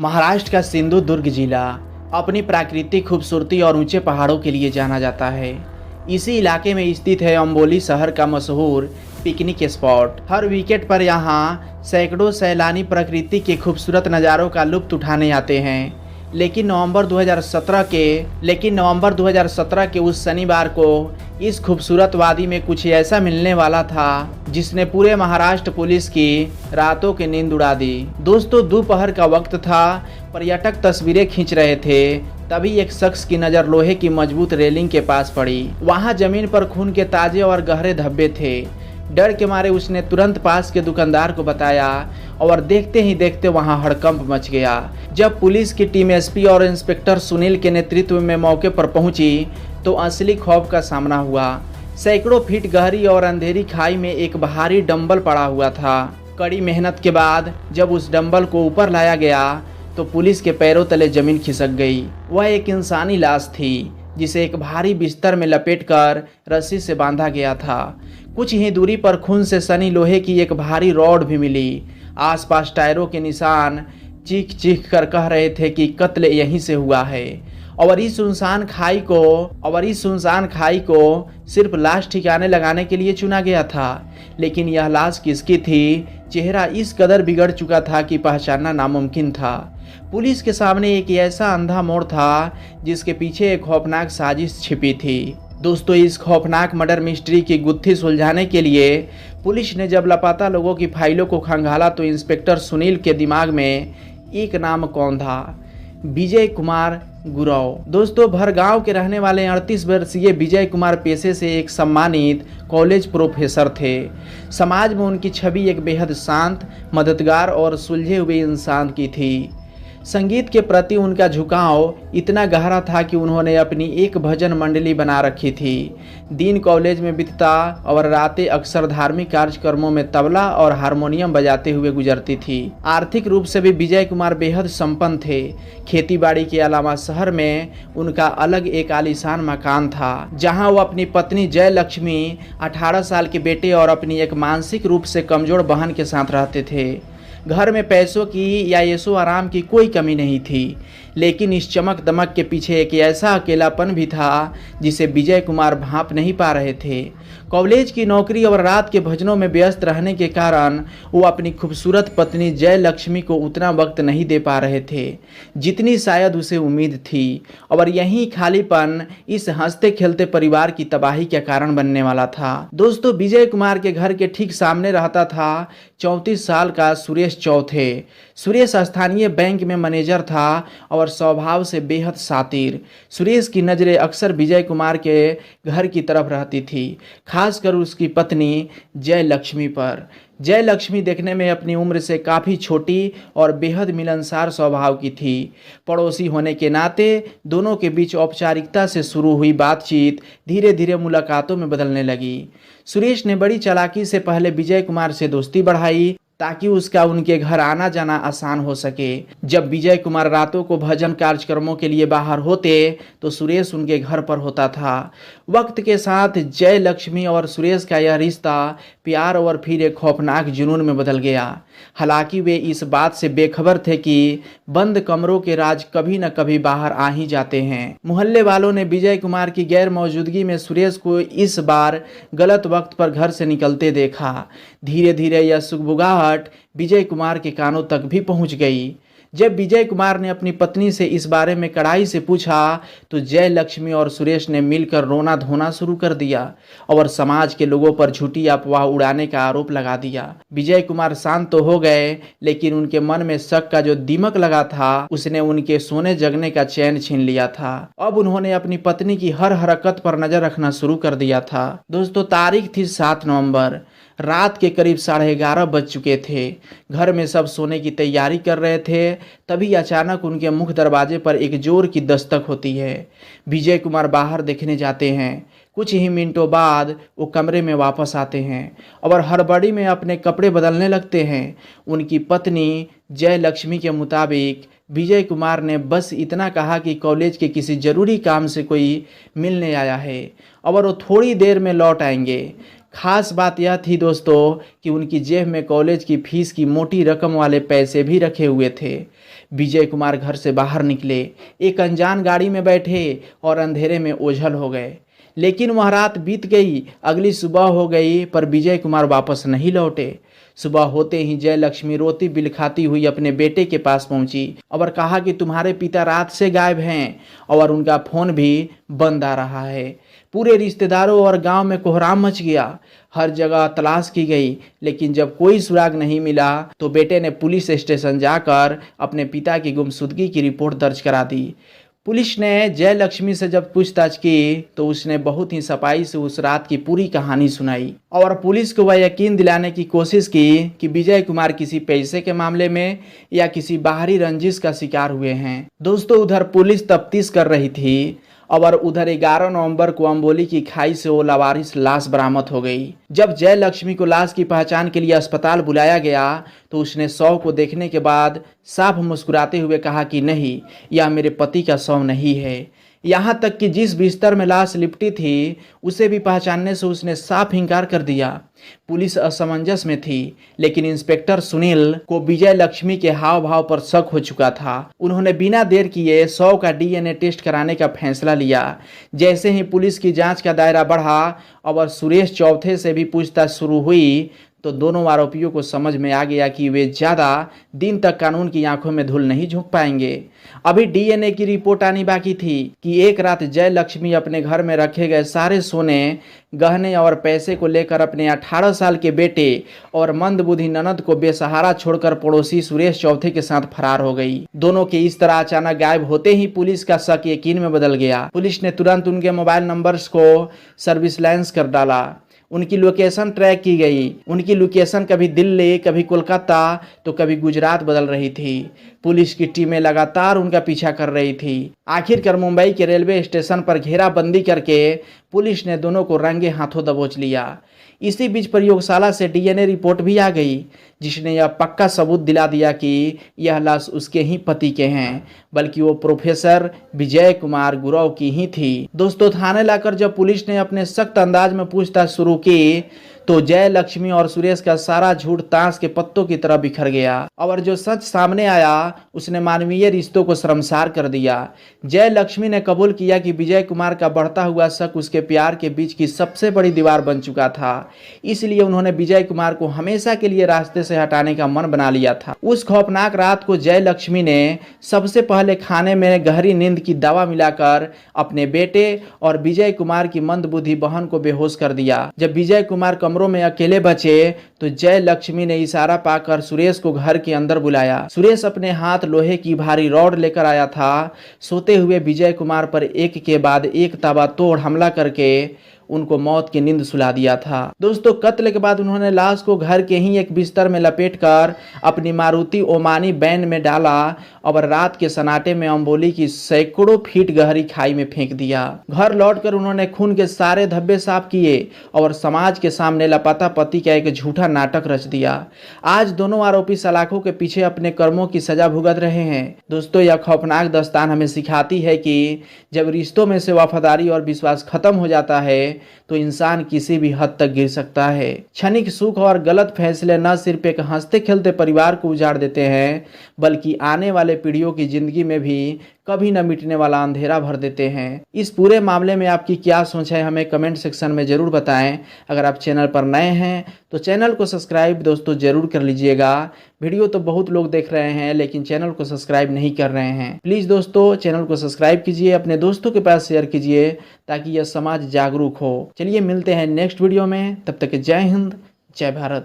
महाराष्ट्र का सिंधुदुर्ग जिला अपनी प्राकृतिक खूबसूरती और ऊंचे पहाड़ों के लिए जाना जाता है। इसी इलाके में स्थित है अंबोली शहर का मशहूर पिकनिक स्पॉट। हर वीकेंड पर यहाँ सैकड़ों सैलानी प्रकृति के खूबसूरत नज़ारों का लुत्फ उठाने आते हैं। लेकिन नवंबर 2017 के उस शनिवार को इस खूबसूरत वादी में कुछ ऐसा मिलने वाला था जिसने पूरे महाराष्ट्र पुलिस की रातों की नींद उड़ा दी। दोस्तों, दोपहर का वक्त था, पर्यटक तस्वीरें खींच रहे थे, तभी एक शख्स की नज़र लोहे की मजबूत रेलिंग के पास पड़ी। वहां जमीन पर खून के ताजे और गहरे धब्बे थे। डर के मारे उसने तुरंत पास के दुकानदार को बताया और देखते ही देखते वहां हड़कंप मच गया। जब पुलिस की टीम एसपी और इंस्पेक्टर सुनील के नेतृत्व में मौके पर पहुंची तो असली खौफ का सामना हुआ। सैकड़ों फीट गहरी और अंधेरी खाई में एक भारी डंबल पड़ा हुआ था। कड़ी मेहनत के बाद जब उस डंबल को ऊपर लाया गया तो पुलिस के पैरों तले जमीन खिसक गई। वह एक इंसानी लाश थी जिसे एक भारी बिस्तर में लपेटकर रस्सी से बांधा गया था। कुछ ही दूरी पर खून से सनी लोहे की एक भारी रॉड भी मिली। आसपास टायरों के निशान चीख चीख कर कह रहे थे कि कत्ल यहीं से हुआ है। और इस सुनसान खाई को सिर्फ लाश ठिकाने लगाने के लिए चुना गया था। लेकिन यह लाश किसकी थी? चेहरा इस कदर बिगड़ चुका था कि पहचानना नामुमकिन था। पुलिस के सामने एक ऐसा अंधा मोड़ था जिसके पीछे एक खौफनाक साजिश छिपी थी। दोस्तों, इस खौफनाक मर्डर मिस्ट्री की गुत्थी सुलझाने के लिए पुलिस ने जब लापता लोगों की फाइलों को खंगाला तो इंस्पेक्टर सुनील के दिमाग में एक नाम कौन था? विजय कुमार गुरव। दोस्तों, भरगांव के रहने वाले 38 वर्षीय विजय कुमार पेशे से एक सम्मानित कॉलेज प्रोफेसर थे। समाज में उनकी छवि एक बेहद शांत, मददगार और सुलझे हुए इंसान की थी। संगीत के प्रति उनका झुकाव इतना गहरा था कि उन्होंने अपनी एक भजन मंडली बना रखी थी। दिन कॉलेज में बीतता और रातें अक्सर धार्मिक कार्यक्रमों में तबला और हारमोनियम बजाते हुए गुजरती थी। आर्थिक रूप से भी विजय कुमार बेहद संपन्न थे। खेतीबाड़ी के अलावा शहर में उनका अलग एक आलीशान मकान था जहां वो अपनी पत्नी जय लक्ष्मी, 18 साल के बेटे और अपनी एक मानसिक रूप से कमजोर बहन के साथ रहते थे। घर में पैसों की या ऐशो आराम की कोई कमी नहीं थी, लेकिन इस चमक दमक के पीछे एक ऐसा अकेलापन भी था जिसे विजय कुमार भांप नहीं पा रहे थे। कॉलेज की नौकरी और रात के भजनों में व्यस्त रहने के कारण वो अपनी खूबसूरत पत्नी जय लक्ष्मी को उतना वक्त नहीं दे पा रहे थे जितनी शायद उसे उम्मीद थी। और यही खालीपन इस हंसते खेलते परिवार की तबाही का कारण बनने वाला था। दोस्तों, विजय कुमार के घर के ठीक सामने रहता था 34 साल का सुरेश चौथे। सुरेश स्थानीय बैंक में मैनेजर था और स्वभाव से बेहद शातिर। सुरेश की नज़रें अक्सर विजय कुमार के घर की तरफ रहती थी, खासकर उसकी पत्नी जय लक्ष्मी पर। जय लक्ष्मी देखने में अपनी उम्र से काफ़ी छोटी और बेहद मिलनसार स्वभाव की थी। पड़ोसी होने के नाते दोनों के बीच औपचारिकता से शुरू हुई बातचीत धीरे धीरे मुलाकातों में बदलने लगी। सुरेश ने बड़ी चालाकी से पहले विजय कुमार से दोस्ती बढ़ाई ताकि उसका उनके घर आना जाना आसान हो सके। जब विजय कुमार रातों को भजन कार्यक्रमों के लिए बाहर होते तो सुरेश उनके घर पर होता था। वक्त के साथ जय लक्ष्मी और सुरेश का यह रिश्ता प्यार और फिर एक खौफनाक जुनून में बदल गया। हालांकि वे इस बात से बेखबर थे कि बंद कमरों के राज कभी न कभी बाहर आ ही जाते हैं। मोहल्ले वालों ने विजय कुमार की गैर मौजूदगी में सुरेश को इस बार गलत वक्त पर घर से निकलते देखा। धीरे धीरे यह सुगबुगाहट विजय कुमार के कानों तक भी पहुंच गई। जब विजय कुमार ने अपनी पत्नी से इस बारे में कड़ाई से पूछा तो जय लक्ष्मी और सुरेश ने मिलकर रोना धोना शुरू कर दिया और समाज के लोगों पर झूठी अफवाह उड़ाने का आरोप लगा दिया। विजय कुमार शांत तो हो गए, लेकिन उनके मन में शक का जो दीमक लगा था उसने उनके सोने जगने का चैन छीन लिया था। अब उन्होंने अपनी पत्नी की हर हरकत पर नजर रखना शुरू कर दिया था। दोस्तों, तारीख थी 7 नवंबर। रात के करीब 11:30 बज चुके थे। घर में सब सोने की तैयारी कर रहे थे, तभी अचानक उनके मुख्य दरवाजे पर एक जोर की दस्तक होती है। विजय कुमार बाहर देखने जाते हैं। कुछ ही मिनटों बाद वो कमरे में वापस आते हैं और हड़बड़ी में अपने कपड़े बदलने लगते हैं। उनकी पत्नी जय लक्ष्मी के मुताबिक विजय कुमार ने बस इतना कहा कि कॉलेज के किसी जरूरी काम से कोई मिलने आया है और वो थोड़ी देर में लौट आएंगे। खास बात यह थी दोस्तों कि उनकी जेब में कॉलेज की फीस की मोटी रकम वाले पैसे भी रखे हुए थे। विजय कुमार घर से बाहर निकले, एक अनजान गाड़ी में बैठे और अंधेरे में ओझल हो गए। लेकिन वह रात बीत गई, अगली सुबह हो गई, पर विजय कुमार वापस नहीं लौटे। सुबह होते ही जयलक्ष्मी रोती बिलखाती हुई अपने बेटे के पास पहुंची और कहा कि तुम्हारे पिता रात से गायब हैं और उनका फोन भी बंद आ रहा है। पूरे रिश्तेदारों और गांव में कोहराम मच गया। हर जगह तलाश की गई, लेकिन जब कोई सुराग नहीं मिला तो बेटे ने पुलिस स्टेशन जाकर अपने पिता की गुमशुदगी की रिपोर्ट दर्ज करा दी। पुलिस ने जयलक्ष्मी से जब पूछताछ की तो उसने बहुत ही सफाई से उस रात की पूरी कहानी सुनाई और पुलिस को वह यकीन दिलाने की कोशिश की कि विजय कुमार किसी पैसे के मामले में या किसी बाहरी रंजिश का शिकार हुए हैं। दोस्तों, उधर पुलिस तफ्तीश कर रही थी और उधर 11 नवंबर को अम्बोली की खाई से वो लावारिस लाश बरामद हो गई। जब जयलक्ष्मी को लाश की पहचान के लिए अस्पताल बुलाया गया तो उसने शव को देखने के बाद साफ मुस्कुराते हुए कहा कि नहीं, यह मेरे पति का शव नहीं है। यहाँ तक कि जिस बिस्तर में लाश लिपटी थी उसे भी पहचानने से उसने साफ इनकार कर दिया। पुलिस असमंजस में थी, लेकिन इंस्पेक्टर सुनील को विजय लक्ष्मी के हाव भाव पर शक हो चुका था। उन्होंने बिना देर किए शव का डीएनए टेस्ट कराने का फैसला लिया। जैसे ही पुलिस की जांच का दायरा बढ़ा और सुरेश चौथे से भी पूछताछ शुरू हुई तो दोनों आरोपियों को समझ में आ गया कि वे ज़्यादा दिन तक कानून की आंखों में धूल नहीं झोंक पाएंगे। अभी डीएनए की रिपोर्ट आनी बाकी थी कि एक रात जयलक्ष्मी अपने घर में रखे गए सारे सोने, गहने और पैसे को लेकर अपने 18 साल के बेटे और मंदबुद्धि ननद को बेसहारा छोड़कर पड़ोसी सुरेश चौथे के साथ फरार हो गई। दोनों के इस तरह अचानक गायब होते ही पुलिस का शक यकीन में बदल गया। पुलिस ने तुरंत उनके मोबाइल नंबर्स को सर्विलांस कर डाला। उनकी लोकेशन ट्रैक की गई। उनकी लोकेशन कभी दिल्ली, कभी कोलकाता तो कभी गुजरात बदल रही थी। पुलिस की टीमें लगातार उनका पीछा कर रही थी। आखिरकार मुंबई के रेलवे स्टेशन पर घेराबंदी करके पुलिस ने दोनों को रंगे हाथों दबोच लिया। इसी बीच प्रयोगशाला से डीएनए रिपोर्ट भी आ गई, जिसने यह पक्का सबूत दिला दिया कि यह लाश उसके ही पति के हैं, बल्कि वो प्रोफेसर विजय कुमार गुरव की ही थी। दोस्तों, थाने लाकर जब पुलिस ने अपने सख्त अंदाज में पूछताछ शुरू की तो जयलक्ष्मी और सुरेश का सारा झूठ ताश के पत्तों की तरह बिखर गया और जो सच सामने आया उसने मानवीय रिश्तों को शर्मसार कर दिया। जयलक्ष्मी ने कबूल किया कि विजय कुमार का बढ़ता हुआ शक उसके प्यार के बीच की सबसे बड़ी दीवार बन चुका था। इसलिए उन्होंने विजय कुमार को हमेशा के लिए रास्ते से हटाने का मन बना लिया था। उस खौफनाक रात को जयलक्ष्मी ने सबसे पहले खाने में गहरी नींद की दवा मिलाकर अपने बेटे और विजय कुमार की मंदबुद्धि बहन को बेहोश कर दिया। जब विजय कुमार कमरों में अकेले बचे तो जयलक्ष्मी ने इशारा पाकर सुरेश को घर के अंदर बुलाया। सुरेश अपने हाथ लोहे की भारी रॉड लेकर आया था। सोते हुए विजय कुमार पर एक के बाद एक ताबड़तोड़ हमला करके उनको मौत की नींद सुला दिया था। दोस्तों, कत्ल के बाद उन्होंने लाश को घर के ही एक बिस्तर में लपेटकर अपनी मारुति ओमानी वैन में डाला और रात के सन्नाटे में अम्बोली की सैकड़ों फीट गहरी खाई में फेंक दिया। घर लौटकर उन्होंने खून के सारे धब्बे साफ किए और समाज के सामने लापता पति का एक झूठा नाटक रच दिया। आज दोनों आरोपी सलाखों के पीछे अपने कर्मों की सजा भुगत रहे हैं। दोस्तों, यह खौफनाक दास्तान हमें सिखाती है कि जब रिश्तों में से वफादारी और विश्वास खत्म हो जाता है तो इंसान किसी भी हद तक गिर सकता है। क्षणिक सुख और गलत फैसले न सिर्फ एक हंसते खेलते परिवार को उजाड़ देते हैं, बल्कि आने वाले पीढ़ियों की जिंदगी में भी कभी न मिटने वाला अंधेरा भर देते हैं। इस पूरे मामले में आपकी क्या सोच है, हमें कमेंट सेक्शन में जरूर बताएं। अगर आप चैनल पर नए हैं तो चैनल को सब्सक्राइब दोस्तों जरूर कर लीजिएगा। वीडियो तो बहुत लोग देख रहे हैं लेकिन चैनल को सब्सक्राइब नहीं कर रहे हैं। प्लीज़ दोस्तों, चैनल को सब्सक्राइब कीजिए, अपने दोस्तों के पास शेयर कीजिए ताकि यह समाज जागरूक हो। चलिए मिलते हैं नेक्स्ट वीडियो में, तब तक जय हिंद, जय भारत।